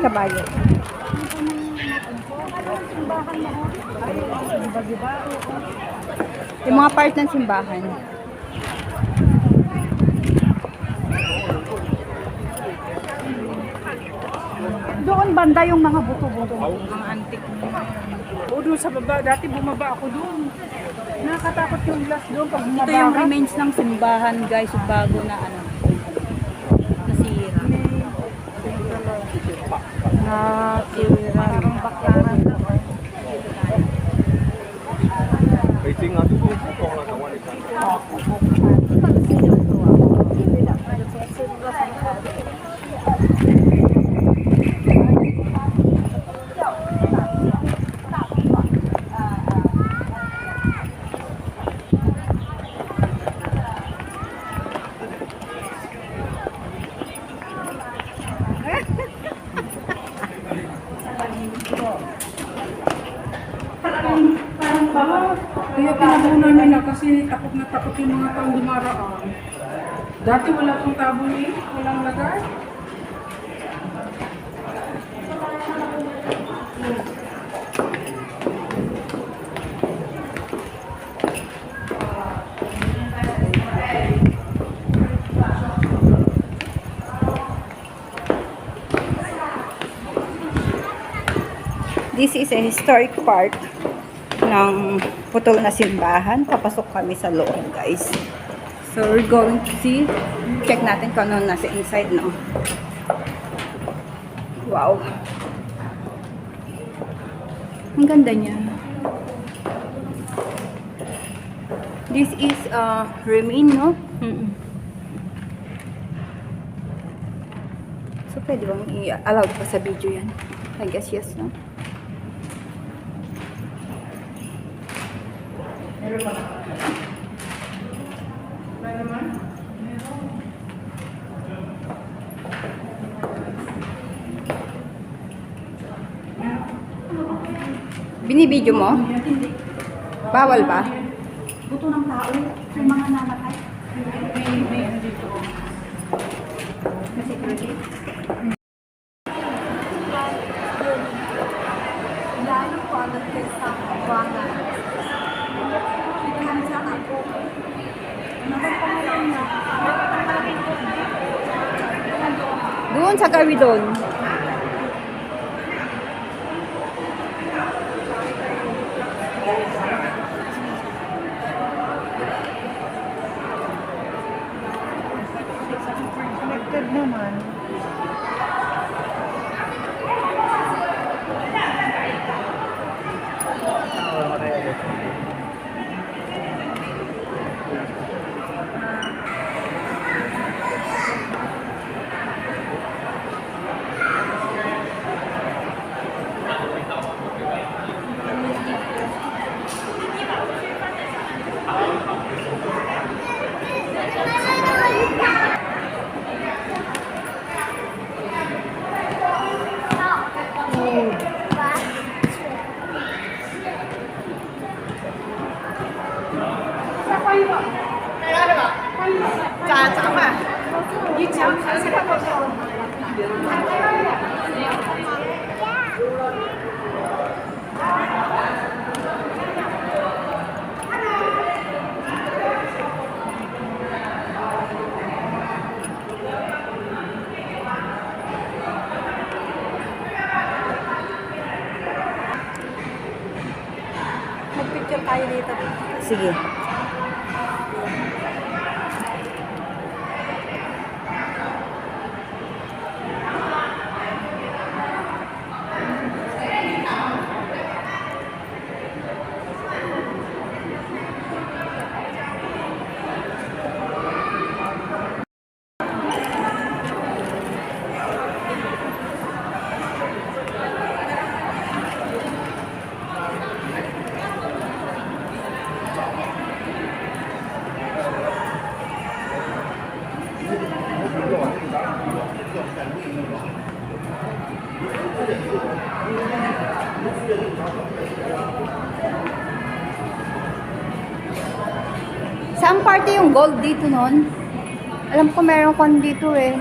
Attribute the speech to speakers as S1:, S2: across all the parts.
S1: kabayo. Yung mga part ng simbahan. Doon banda yung mga buto-buto. Mga antique.
S2: O doon sa baba, dati bumaba ako doon. Nakakatakot yung glass doon pag bumaba.
S1: Ito yung remains ng simbahan, guys, bago na ano. Nasira. Parang baklaran lang.
S2: Kaya pinabunan nila kasi takot na takot yung mga taong dumaraan. Dati wala pong tabo eh, walang lagay.
S1: This is a historic part ng putol na simbahan. Papasok kami sa loob, guys. So, we're going to see. Check natin kung ano nasa inside, no? Wow. Ang ganda niya. This is remain, no? So, pwede bang i-allow pa sa video yan? I guess yes, no? Binibidyo mo? Bawal ba?
S2: Buto ng tao, yung mga namatay. May dito. Kasi credit. Lalo po ang nagkesa kabangan.
S1: Doon sa gawi doon.
S2: Connected naman.
S1: Mag-picture tayo dito. Sige. Saan party yung gold dito nun? Alam ko meron kon dito eh.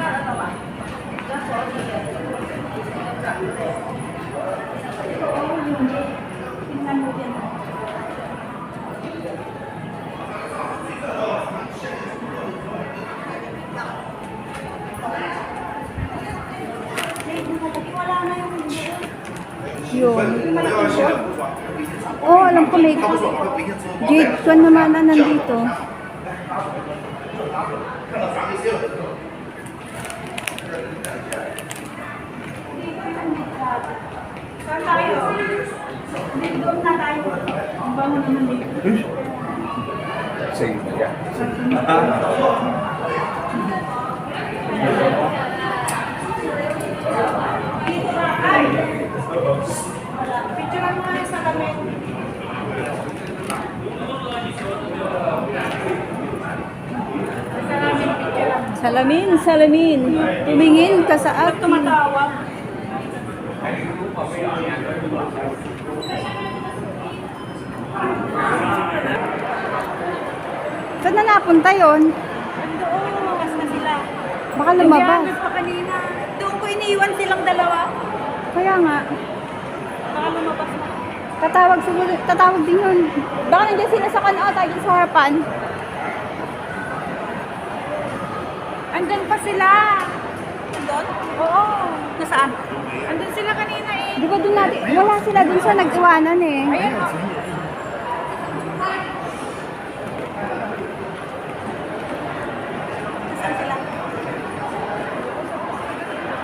S1: Yun. Oh, alam ko may Jade ko naman na nandito.
S2: Saan tayo? Doon na tayo. Ang bango naman dito.
S3: Sige, yeah.
S2: Picturean mo nga sa damit.
S1: Salamin, salamin. Tumingin ka sa akin.
S2: Tumatawag.
S1: Saan na napunta yun?
S2: Doon, lumas na sila.
S1: Baka lumabas.
S2: Nagbiyahe pa kanina. Doon ko iniwan silang dalawa.
S1: Kaya nga.
S2: Baka lumabas na.
S1: Tatawag siguro, tatawag din yun. Baka nandiyan sila sa tayo dyan sa harapan.
S2: Andun pa sila. Andun? Oo. Nasaan? Andun sila kanina eh.
S1: Di ba dun natin, wala sila dun sa nag-iwanan eh.
S2: Ayan o. Nasaan sila?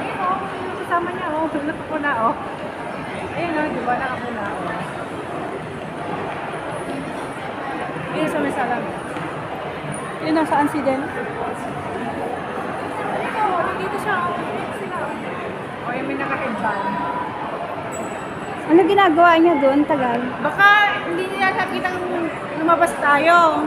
S2: Ayun o. Kasama niya o. Nakapuna o. Ayun o. Diba nakapuna o. Ayun sa may salam. Yun nasaan si Den? Dito siya. Dito sila. O, yung may naka-headband.
S1: Ano ginagawa niya doon, tagal?
S2: Baka hindi niya nakitang lumabas tayo.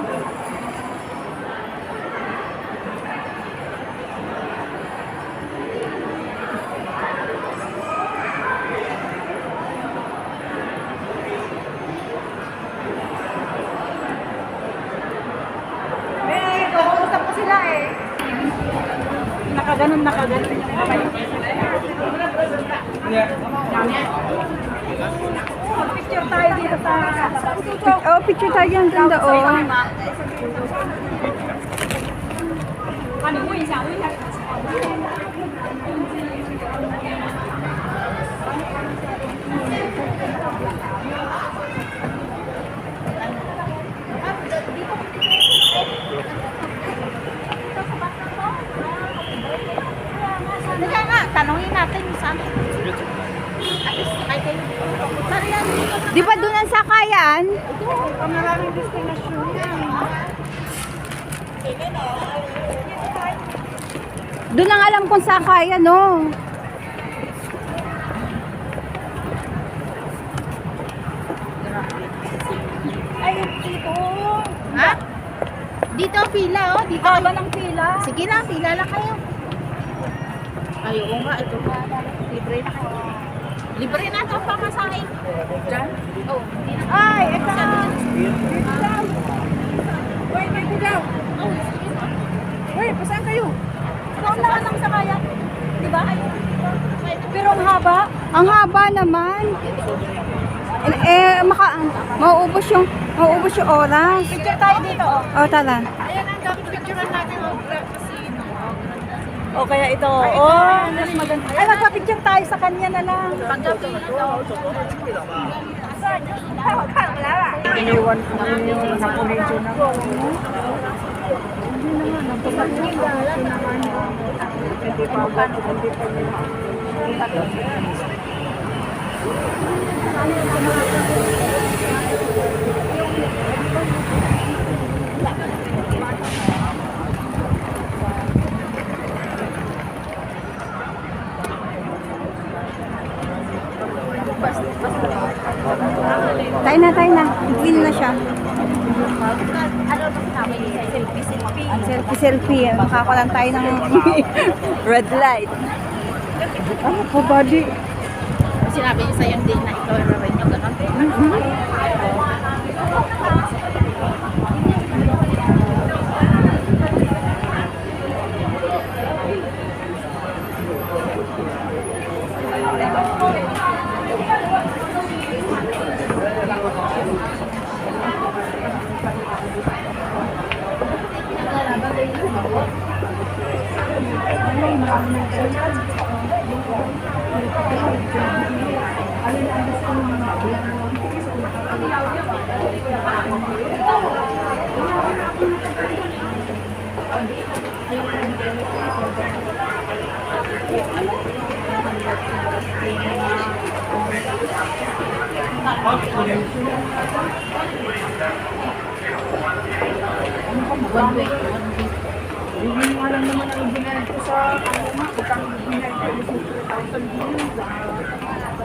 S2: Eh, kakausap ko sila eh. Nakaganon yung kamay. Picture tayo dito sa labas.
S1: Oh, picture tayo ang ganda oh.
S2: Ano mo isa? Kaya nga, tanongin natin saan. At least, kahit kayo. Sariyan dito.
S1: Di ba doon ang sakayan?
S2: Ang maraming destinasyon yan.
S1: Doon lang alam kung sakayan, no?
S2: Ay, dito.
S4: Ha? Dito pila oh, dito.
S2: Haba ng pila.
S4: Sige lang, pila lang kayo. Ay, oo nga, ito pa. Libre na kayo. Libre na ito pa masahe.
S2: Diyan?
S4: Oh, hindi na.
S2: Ay, ito. Dito daw. Uy, may kudaw.
S4: Oh, sige na.
S2: Uy, pasaan kayo?
S4: Doon lang ang sakayan. Di ba?
S2: Pero ang haba.
S1: Ang haba naman. Mauubos yung oras.
S2: Picture tayo dito.
S1: Oh, tara.
S4: Ayan ang dapat picturean natin ang casino.
S2: O kaya ito. Oh, mas maganda. Ay, magpa-picture tayo sa kanya na lang.
S4: Paggabi na daw.
S2: Iniwan ko naman yung nakuliso na ko. Hindi pa agad, hindi pa
S1: Tayo na. Green na siya.
S4: Ano ba sinabi niya? Selfie.
S1: Selfie. Makakulan tayo ng red light.
S2: Ano po, buddy?
S4: Sinabi niya sa'yo hindi na ikaw ay rin yung ganun.
S2: Yung nga lang naman ang binayad ko sa kanina, itang binayad ko yung 3,000 views.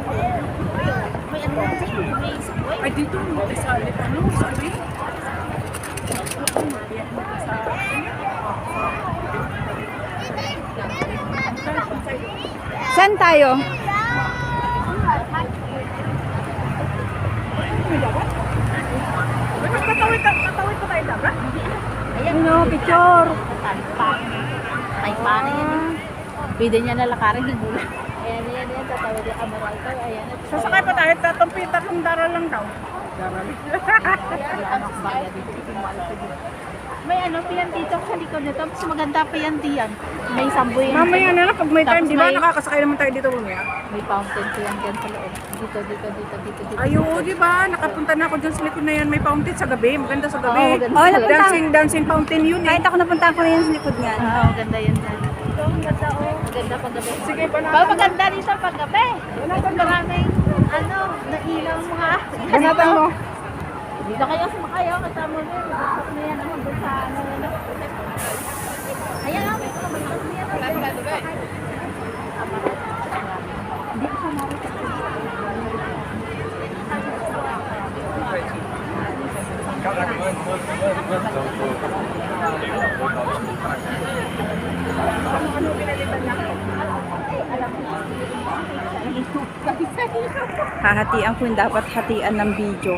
S4: May ano lang dyan, may subway.
S2: Ay, dito mo sa ano, sabi?
S1: Saan tayo?
S2: Patawid pa tayo dapat?
S4: Ayan,
S1: Ano, picture.
S4: Tanpan. Ay, paano yan eh. Pwede niya nalakarin yung mula. Ayan, tatawid yung amaral ko. Ayan.
S2: Sasakay pa tayo, tatlong daral lang daw.
S4: Anak baga dito. May ano pa yan dito sa likod nito. Mas maganda pa yan diyan. May samboy yan.
S2: Mamaya na lang, pag may time,
S4: Tapos
S2: di ba
S4: may-
S2: nakakasakay naman tayo dito mamaya?
S4: May fountain pa yan dyan sa loob. Dito.
S2: Ay, oo, di ba? Nakapunta na ako dyan sa likod na yan. May fountain sa gabi. Maganda sa gabi.
S4: Oo, maganda
S1: sa gabi.
S2: Dancing fountain yun eh.
S1: Kahit ako napunta ko na yan sa likod nga.
S4: Oo, maganda yan dyan. Maganda pag gabi.
S2: Sige, banatan.
S4: Pag maganda dito pag gabi. Maraming ano, nailang mga...
S2: Banatan mo.
S4: Dito kayo sumakayo, kasama mo yun. Tapos na yan, doon sa ano yun. Ayan, may mga magtas na yan. Hindi ko siya marito.
S1: Hahatian ko yung dapat hatian ng video.